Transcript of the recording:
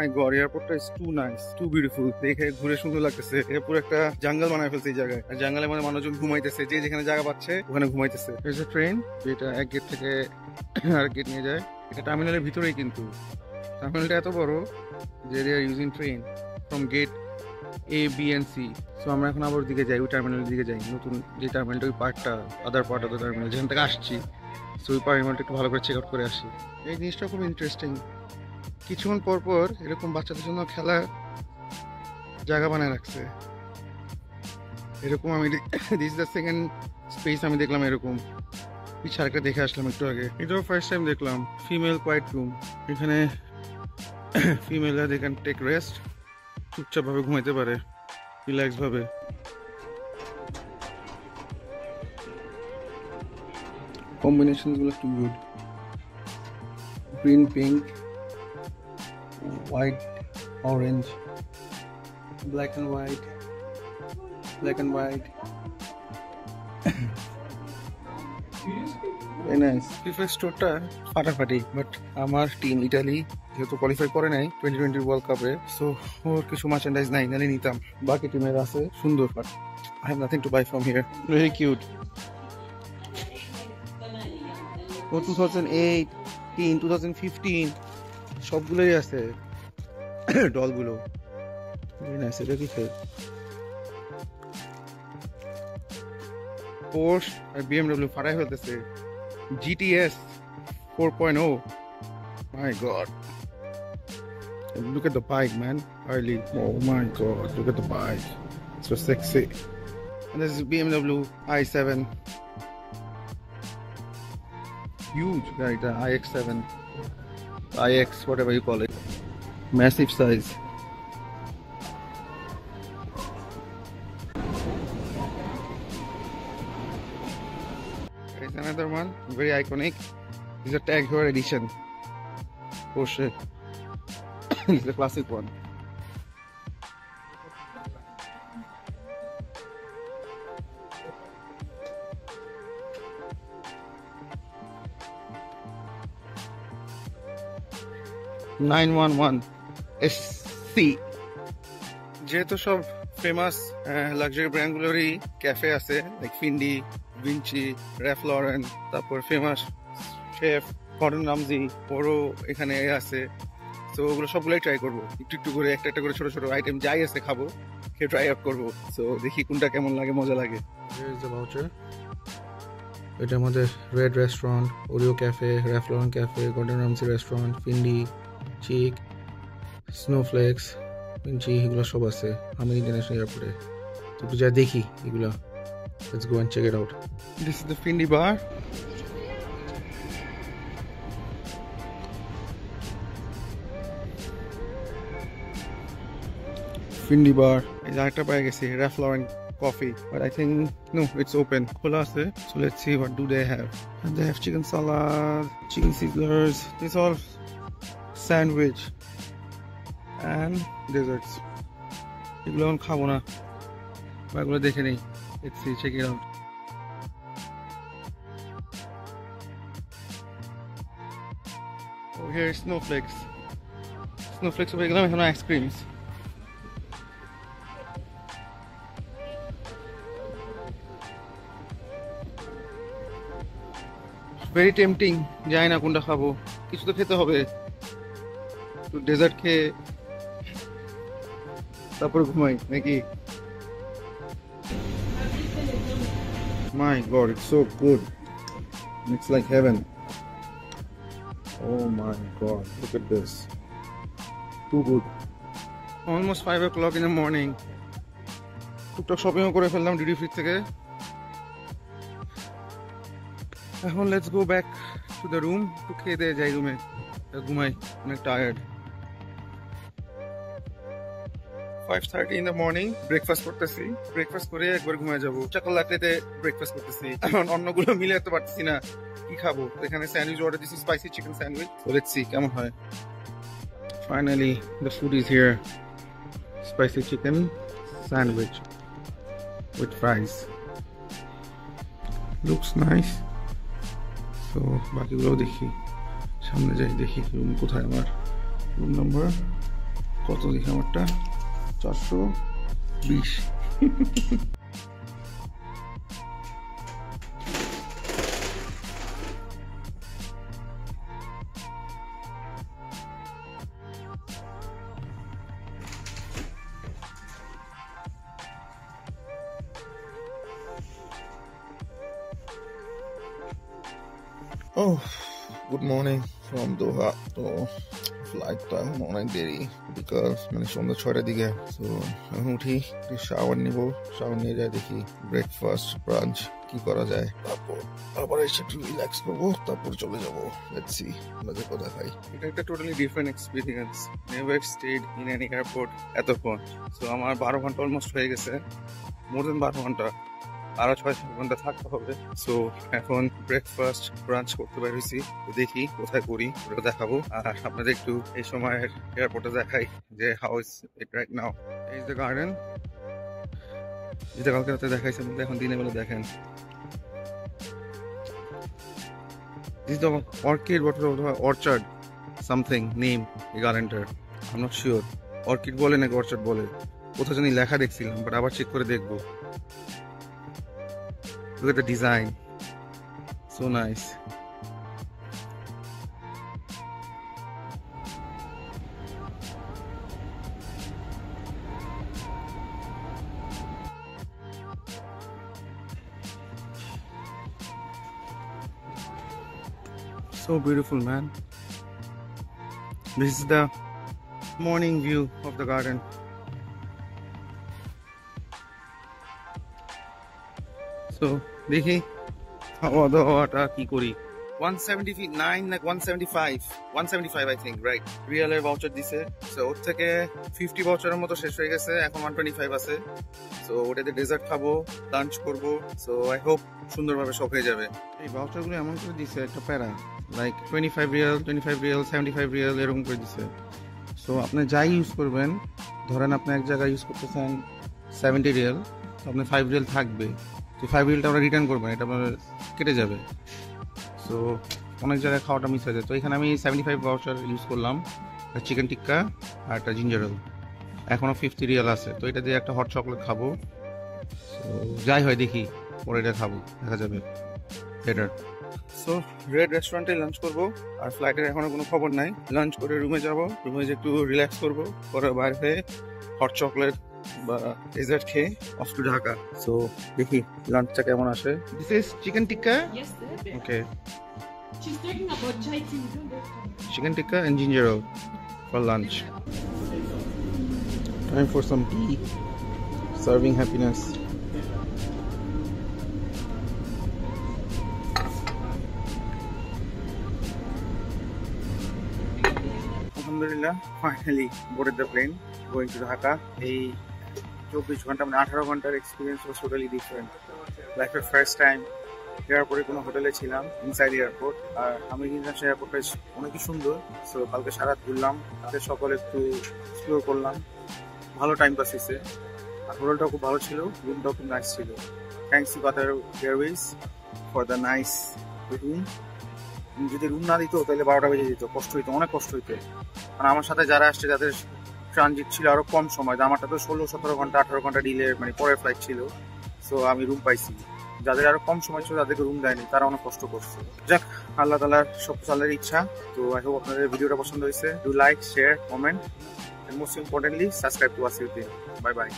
মাই God, এয়ারপোর্টটা is too nice, too beautiful. দেখে ঘুরে সুন্দর লাগতেছে। পুরো একটা জঙ্গল বানায় ফেলছে এই জায়গায়। আর জঙ্গলের মধ্যে মানুষজন ঘুমাইতেছে, যে যেখানে জায়গা পাচ্ছে ওখানে ঘুমাইতেছে। ট্রেন যেটা এক গেট থেকে আরেক গেট নিয়ে যায়। এটা টার্মিনালের ভিতরেই, কিন্তু টার্মিনালটা এত বড় যে they are using train from gate A, B and C। সো আমরা এখন আবার দিকে যাই, ওই টার্মিনালের দিকে যাই। নতুন যে টার্মিনালটা, ওই পার্টটা, other part of the terminal যেখান থেকে আসছি, সো ওই টার্মিনালটা একটু ভালো করে চেক আউট করে আসি। এই জিনিসটা খুব ইন্টারেস্টিং। কিছুক্ষণ পর পর এরকম বাচ্চাদের জন্য খেলার জায়গা বানায় রাখছে। এরকম আমি দিস দ্য সেকেন্ড স্পেস আমি দেখলাম এরকম। পিছনে আরেকটা দেখে আসলাম একটু আগে, এটাও ফার্স্ট টাইম দেখলাম। ফিমেল কোয়াইট রুম, এখানে ফিমেলরা দে ক্যান টেক রেস্ট, চুপচাপ ভাবে ঘুমাইতে পারে, রিল্যাক্স ভাবে। কম্বিনেশন গুলো too good, green, pink, white, orange, black and white, black and white. FIFA স্টোরটা ফাটাফাটি, বাট আমার টিম ইটালি যেহেতু কোয়ালিফাই করে নাই 2020 ওয়ার্ল্ড কাপে, সো ওর কিছু মার্চেন্ডাইজ নাই, নালে নিতাম। বাকি টিমের আছে সুন্দর, but I have nothing to buy from here. Very cute. 2008, 2015 সবগুলোই আছে ডলগুলো। এটা কি পোর্শ আর BMW ফাটাই ফেলতেছে। GTS 4.0, my god, look at the bike, man. Harley, oh my god, look at the bike, so sexy. And this is BMW i7, huge guy, the iX7, iX, whatever you call it, massive size. There's another one, very iconic. This is a Tag Heuer edition Porsche. This is the classic one. (911 SC). যেহেতু সব famous luxury ব্র্যান্ডগুলোরই cafe আছে, like ফিন্ডি, Vinci, Ralph Lauren, তারপর famous chef Gordon Ramji, ওরও এখানে আছে। তো ওগুলো সবগুলোই ট্রাই করবো, একটু একটু করে, একটা একটা করে ছোট ছোট আইটেম যাই আছে খাবো, খেয়ে ট্রাই আউট করবো। সো দেখি কোনটা কেমন লাগে, মজা লাগে। এটা আমাদের red restaurant, Oreo cafe, Ralph Lauren cafe, Gordon Ramsay restaurant, Fendi, chic, snowflakes, Vinci, এগুলো সব আছে আমির ইন্টারন্যাশনাল এয়ারপোর্টে। তো একটু যা দেখি এগুলা। Let's go and check it out. This is the Findi bar. Findi bar. Is aita pai gesi Ralph Lauren coffee, but I think no, it's open. Khola ase. So let's see what do they have. And they have chicken salad, chicken sizzlers. This all sandwich and desserts. এগুলো আমি খাবো না, এগুলো দেখে নেই। Let's see, check it out. Oh, here is snowflakes. Snowflakes over here, and ice creams. Very tempting. জানি না কোনটা খাবো, কিছু তো খেতে হবে। তো ডেজার্ট খেয়ে তারপর ঘুমাই নাকি? My god, it's so good. It's like heaven. Oh my god, look at this. Too good. Almost 5 o'clock in the morning. টুকটাক শপিং করে ফেললাম ডিউটি ফ্রি থেকে। এখন let's go back to the room. একটু খেয়ে দিয়ে যাই রুমে, ঘুমাই, অনেক tired. 5:30 in the morning breakfast করতেছি, ব্রেকফাস্ট করে একবার ঘুমিয়ে যাবো। সকাল রাতে ব্রেকফাস্ট করতেছি, এখন অন্যগুলো মিলে যেতে পারতেছি না, কি খাবো। এখানে স্যান্ডউইচ অর্ডার দিচ্ছি, spicy chicken sandwich. So let's see কেমন হয়। Finally the food is here. Spicy chicken sandwich with fries. Looks nice. So বাকিগুলো দেখি, সামনে যাই দেখি রুম কোথায়। আমার রুম নাম্বার কত দেখি আমারটা 420 Oh, good morning from Doha. So, ফ্লাইটটা এখন অনেক দেরি বিকজ মানে সন্ধ্যা 6টার দিকে। সো এখন উঠি, শাওয়ার নিব, শাওয়ার নিয়ে যাই দেখি ব্রেকফাস্ট ব্রাঞ্চ কি করা যায়, তারপর এসে একটু রিল্যাক্স করবো, তারপর চলে যাবো। লেটস সি বাজে কথা খাই। এটা একটা totally different experience. Never stayed in any airport এতক্ষণ। সো আমার 12 ঘন্টা অলমোস্ট হয়ে গেছে, মোর দেন 12 ঘন্টা, আরো 6-7 ঘন্টা থাকতে হবে। সো এখন ব্রেকফাস্ট ব্রাঞ্চ করতে বেরিয়েছি, দেখি কোথায় করি ওটা দেখাবো, আর আপনাদের একটু এই সময়ের এয়ারপোর্টে দেখাই যে how is it right now. এই যে গার্ডেন, যেটা কালকে রাতে দেখাইছে, এখন দিনের বেলা দেখেন। This is the orchid, what orchard, something name এই গার্ডেনটার, I'm not sure orchid বলে নাকি orchard বলে, কোথাও জানি লেখা দেখছিলাম, বাট আবার চেক করে দেখবো। Look at the design, so nice. So beautiful, man. This is the morning view of the garden. So দেখি খাওয়া দাওয়াটা কি করি। 179 like 175 I think, right? রিয়ালের ভাউচার দিছে, সো ওর থেকে 50 ভাউচারের মতো শেষ হয়ে গেছে, এখন 125 আছে। সো ওটাতে ডেজার্ট খাবো, লাঞ্চ করবো। সো আই হোপ সুন্দরভাবে সব হয়ে যাবে। এই ভাউচারগুলো এমন করে দিছে একটা প্যারা, লাইক 25 রিয়াল 75 রিয়াল এরকম করে দিছে। সো আপনি যাই ইউজ করবেন, ধরেন আপনি এক জায়গায় ইউজ করতেছেন 70 রিয়াল, তো আপনার 5 রিয়াল থাকবে, তো 5 রিয়ালটা আমরা রিটার্ন করবেন, এটা আপনার কেটে যাবে। সো অনেক জায়গায় খাওয়াটা মিস হয়ে যায়। তো এখানে আমি 75 ভাউচার ইউজ করলাম, চিকেন টিক্কা আর একটা জিঞ্জার রোল, এখনও 50 রিয়াল আছে। তো এটা দিয়ে একটা হট চকলেট খাবো। সো যাই হয় দেখি, পরে এটা খাবো, দেখা যাবে বেটার। সো রেড রেস্টুরেন্টে লাঞ্চ করবো, আর ফ্লাইটের এখনো কোনো খবর নাই। লাঞ্চ করে রুমে যাব, রুমে যে একটু রিল্যাক্স করবো, পরে বাইরে হয়ে হট চকলেট বা ডেজার্ট খেয়ে অফ টু ঢাকা। সো দেখি লাঞ্চটা কেমন আসে। This is chicken tikka. Okay, chicken tikka and ginger roll for lunch. Time for some tea. Serving happiness. Alhamdulillah, finally boarded the plane going to Dhaka. এই 24 ঘন্টা মানে 18 ঘন্টার experience was totally different. Like the first time এয়ারপোর্টে কোনো হোটেলে ছিলাম, inside airport. আর আমি international এয়ারপোর্টটা অনেকই সুন্দর। সো কালকে সারা ঘুরলাম, তাদের সকলে একটু এক্সপ্লোর করলাম, ভালো টাইম পাস হয়েছে। আর হোটেলটাও খুব ভালো ছিল, রুমটাও খুব নাইস ছিল। Thanks to Qatar Airways for the nice room. যদি রুম না দিত তাহলে 12টা বেজে যেত, কষ্ট হইতো, অনেক কষ্ট হইতো। কারণ আমার সাথে যারা আসছে তাদের ট্রানজিট ছিল আরো কম সময়, আমারটা তো 16-17 ঘন্টা 18 ঘন্টা ডিলে মানে পরের ফ্লাইট ছিল। সো আমি রুম পাইছি, যাদের আরো কম সময় ছিল তাদেরকে রুম দেয়নি, তারা অনেক কষ্ট করছে। যাক, আল্লাহ তাআলার সব আল্লাহর ইচ্ছা। তো আই হোপ আপনাদের ভিডিওটা পছন্দ হয়েছে। Do like, share, comment, and most importantly subscribe to us. Bye bye.